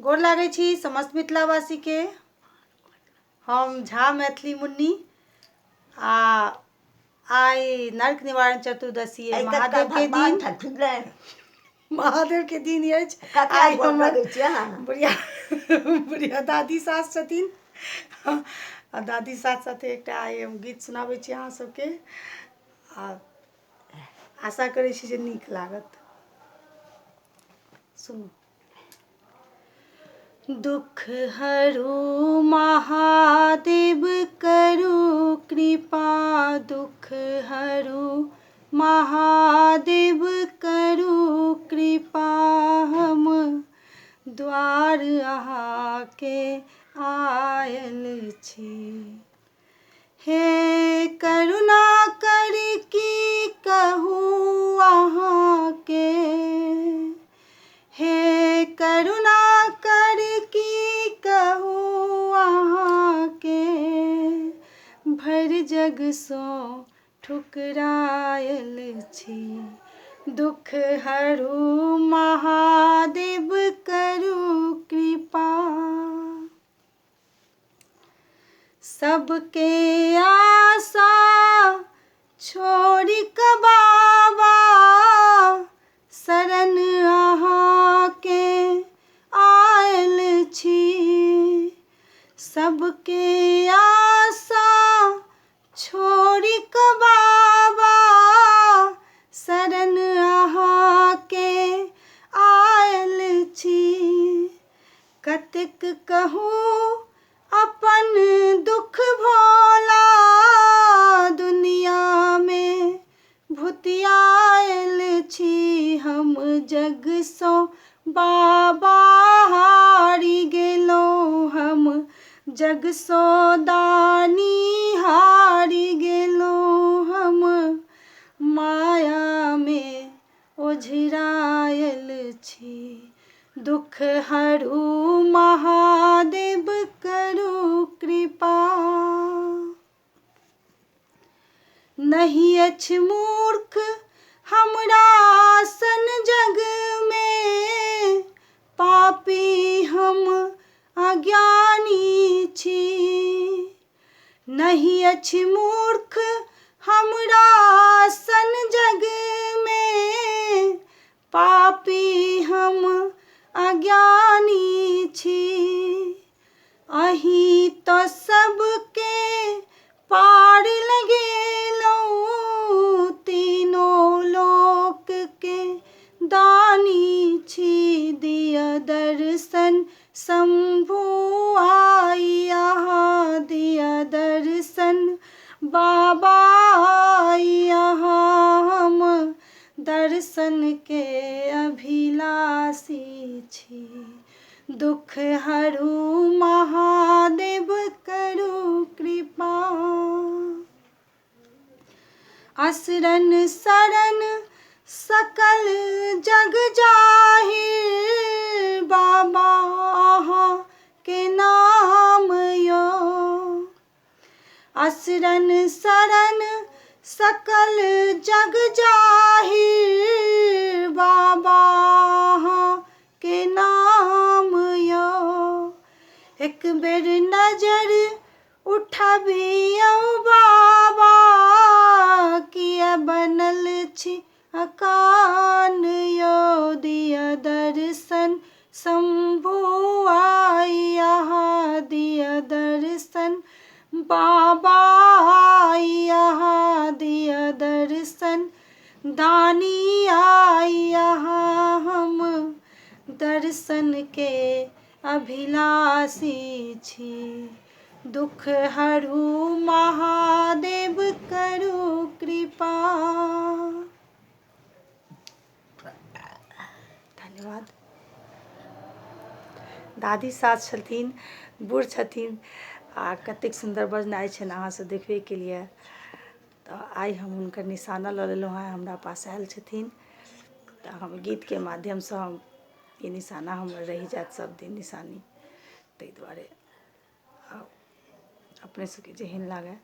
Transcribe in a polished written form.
गोर लागै छी समस्त मिथिलावासी के। हम झा मैथिली मुन्नी आ आई नरक निवारण चतुर्दशी महादेव के दिन महादेव के दिन आई हमर बुढ़िया दादी सास छथिन। दादी साथ साथे एकटा आई हम गीत सुनाबै छी अहाँ सबके आ आशा करै छी जे नीक लागत। सुनू। दुख हरू महादेव करू कृपा, दुख हरू महादेव करू कृपा, हम द्वार अहाँके आयल छी। हे करुणा कर की कहूँ अहाँके, हे करुणा कर की कहूँ अहाँके, भर जग सो ठुकरायल छी। दुख हरू महादेव करू कृपा। सबके आशा छोड़ि कऽ बाबा, शरण अहाँके आयल छी। सबके आशा छोड़ि कऽ बाबा, शरण अहाँके आयल छी। कतेक कहूँ अपन दुख भोला, दुनिया में भुतियायल छी। हम जग सो बाबा हारि गेलहुँ, हम जग सो दानी हारि गेलहुँ। हम माया में ओझरायल छी। दुख हरू महादेव करू कृपा। नहीं अछि मूर्ख हमरा सन जग में, पापी हम अज्ञानी छी। नहीं अछि मूर्ख हमरा सन जग में, पापी हम अज्ञानी छी। अहीं तो सबके पार लगेलहुँ, तीनों लोक के दानी छी। दिया दर्शन शंभु आई अहाँ, दिया दर्शन बाबा आई अहाँ। हम दर्शन के अभिलाषी छी। दुख हरू महादेव करू कृपा। असरन शरण सकल जग जाहिर, बाबा अहाँ के नाम यो। असरन शरण सकल जग जाहिर, बाबा अहाँ के नाम यो। एक बेर नजर उठबियौ बाबा, किया बनल छी अकान यो। दिया दर्शन शंभु आई अहाँ, दिया दर्शन बाबा आई अहाँ। दिया दर्शन दानी आई अहाँ। हम दर्शन के अभिलाषी छी। दुख हरू महादेव करू कृपा। धन्यवाद। दादी सास छथिन, बूढ़ छथिन आ कतेक सुंदर बजनाइ छनि अहाँ सब देखबे के लिए। तो आई हम हुनकर निशाना लऽ लेलहुँ हैं, हमरा पास आयल छथिन तो हम गीत के माध्यम से हम ये निशाना हमर रहि जायत सब दिन निशानी। ताहि दुआरे अपने सबके जेहन लागे